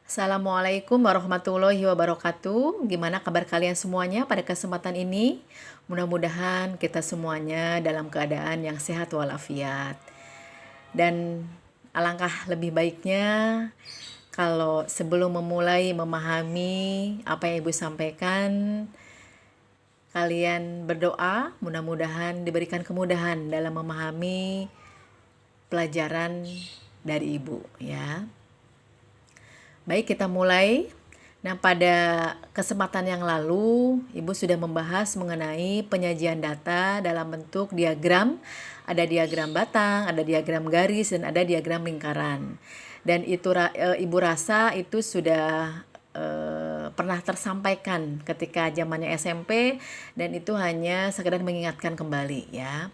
Assalamualaikum warahmatullahi wabarakatuh. Gimana kabar kalian semuanya pada kesempatan ini? Mudah-mudahan kita semuanya dalam keadaan yang sehat walafiat. Dan alangkah lebih baiknya kalau sebelum memulai memahami apa yang Ibu sampaikan, kalian berdoa mudah-mudahan diberikan kemudahan dalam memahami pelajaran dari Ibu ya. Baik, kita mulai. Nah, pada kesempatan yang lalu, Ibu sudah membahas mengenai penyajian data dalam bentuk diagram. Ada diagram batang, ada diagram garis, dan ada diagram lingkaran. Dan itu Ibu rasa itu sudah pernah tersampaikan ketika zamannya SMP, dan itu hanya sekedar mengingatkan kembali ya.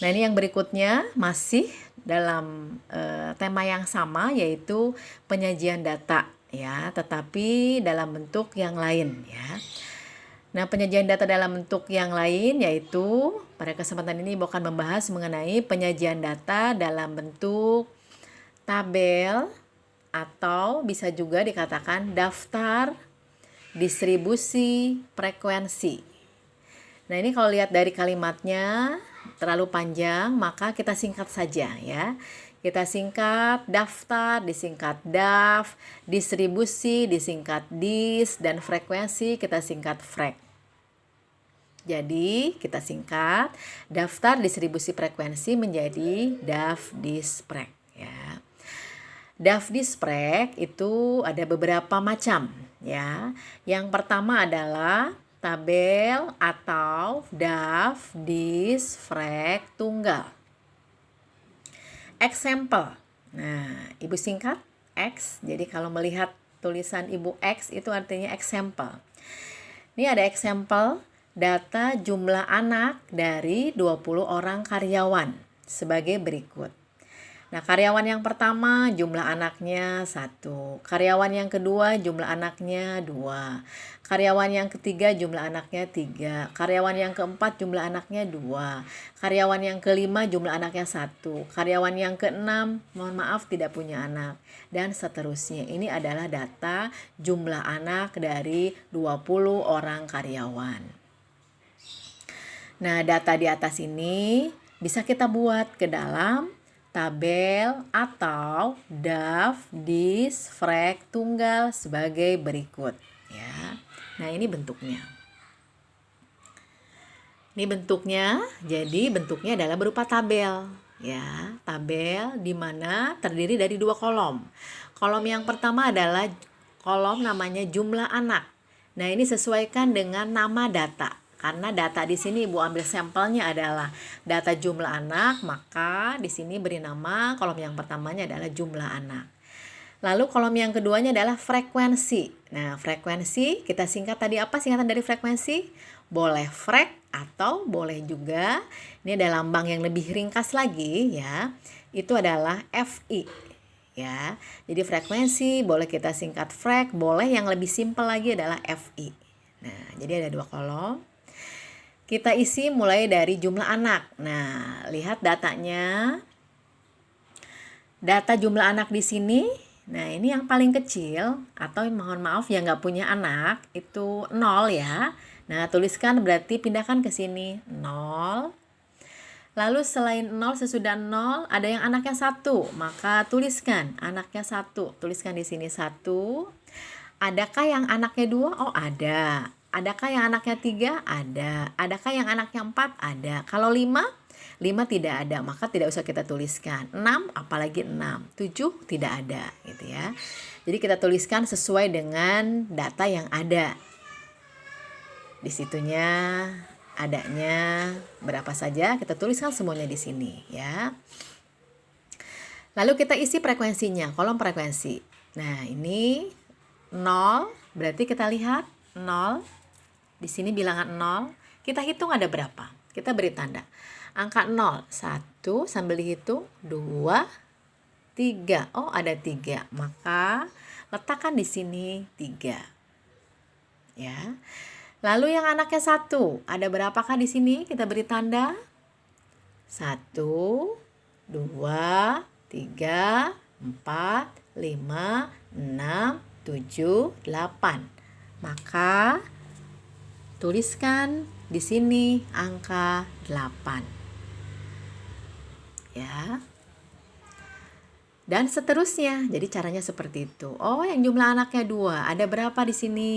Nah, ini yang berikutnya masih dalam tema yang sama, yaitu penyajian data ya, tetapi dalam bentuk yang lain ya. Nah, penyajian data dalam bentuk yang lain yaitu pada kesempatan ini Ibu akan membahas mengenai penyajian data dalam bentuk tabel atau bisa juga dikatakan daftar distribusi frekuensi. Nah, ini kalau lihat dari kalimatnya terlalu panjang, maka kita singkat saja ya. Kita singkat daftar, disingkat daf, distribusi, disingkat dis, dan frekuensi kita singkat frek. Jadi kita singkat daftar distribusi frekuensi menjadi daf disprek ya. Daf disprek itu ada beberapa macam ya. Yang pertama adalah tabel atau daf dis frek tunggal. Example. Nah, Ibu singkat X. Jadi kalau melihat tulisan Ibu X itu artinya example. Ini ada example data jumlah anak dari 20 orang karyawan sebagai berikut. Nah, karyawan yang pertama jumlah anaknya 1. Karyawan yang kedua jumlah anaknya 2. Karyawan yang ketiga jumlah anaknya 3. Karyawan yang keempat jumlah anaknya 2. Karyawan yang kelima jumlah anaknya 1. Karyawan yang keenam, mohon maaf tidak punya anak. Dan seterusnya. Ini adalah data jumlah anak dari 20 orang karyawan. Nah, data di atas ini bisa kita buat ke dalam tabel atau daf dis frek tunggal sebagai berikut ya. Nah, ini bentuknya. Ini bentuknya, jadi bentuknya adalah berupa tabel ya. Tabel di mana terdiri dari 2 kolom. Kolom yang pertama adalah kolom namanya jumlah anak. Nah, ini sesuaikan dengan nama data. Karena data di sini Ibu ambil sampelnya adalah data jumlah anak, maka di sini beri nama kolom yang pertamanya adalah jumlah anak. Lalu kolom yang keduanya adalah frekuensi. Nah, frekuensi kita singkat tadi apa singkatan dari frekuensi? Boleh frek atau boleh juga, ini ada lambang yang lebih ringkas lagi ya, itu adalah FI. Ya, jadi frekuensi boleh kita singkat frek, boleh yang lebih simpel lagi adalah FI. Nah, jadi ada 2 kolom. Kita isi mulai dari jumlah anak. Nah, lihat datanya. Data jumlah anak di sini. Nah, ini yang paling kecil atau mohon maaf yang nggak punya anak itu 0 ya. Nah, tuliskan berarti pindahkan ke sini 0. Lalu selain 0, sesudah 0 ada yang anaknya 1, maka tuliskan anaknya 1. Tuliskan di sini 1. Adakah yang anaknya 2? Oh, ada. Adakah yang anaknya 3? Ada. Adakah yang anaknya 4? Ada. Kalau 5? 5 tidak ada, maka tidak usah kita tuliskan. 6, apalagi 6. 7 tidak ada, gitu ya. Jadi kita tuliskan sesuai dengan data yang ada. Di situnya adanya berapa saja, kita tuliskan semuanya di sini, ya. Lalu kita isi frekuensinya, kolom frekuensi. Nah, ini 0, berarti kita lihat 0. Di sini bilangan 0, kita hitung ada berapa. Kita beri tanda. Angka 0, 1 sambil dihitung, 2, 3. Oh, ada 3. Maka letakkan di sini 3. Ya. Lalu yang anaknya 1, ada berapakah di sini? Kita beri tanda. 1, 2, 3, 4, 5, 6, 7, 8. Maka tuliskan di sini angka 8. Ya. Dan seterusnya. Jadi caranya seperti itu. Oh, yang jumlah anaknya 2. Ada berapa di sini?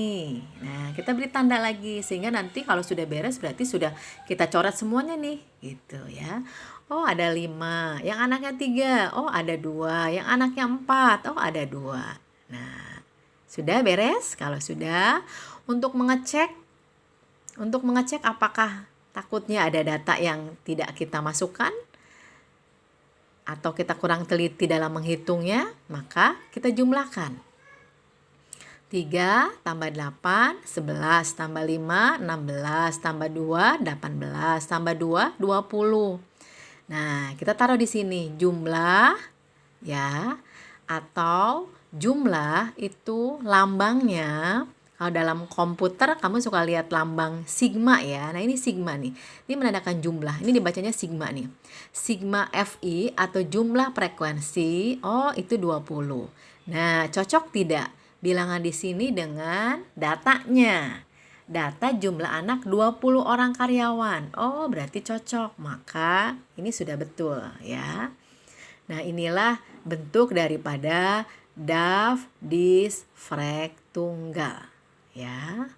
Nah, kita beri tanda lagi. Sehingga nanti kalau sudah beres berarti sudah kita coret semuanya nih. Gitu ya. Oh, ada 5. Yang anaknya 3. Oh, ada 2. Yang anaknya 4. Oh, ada 2. Nah, sudah beres? Kalau sudah, untuk mengecek apakah takutnya ada data yang tidak kita masukkan, atau kita kurang teliti dalam menghitungnya, maka kita jumlahkan. 3 tambah 8, 11 tambah 5, 16 tambah 2, 18 tambah 2, 20. Nah, kita taruh di sini jumlah ya, atau jumlah itu lambangnya. Kalau dalam komputer kamu suka lihat lambang sigma ya. Nah, ini sigma nih. Ini menandakan jumlah. Ini dibacanya sigma nih. Sigma Fi atau jumlah frekuensi, oh itu 20. Nah, cocok tidak bilangan di sini dengan datanya? Data jumlah anak 20 orang karyawan. Oh, berarti cocok. Maka ini sudah betul ya. Nah, inilah bentuk daripada DAF, DIS, frek, tunggal. Ya.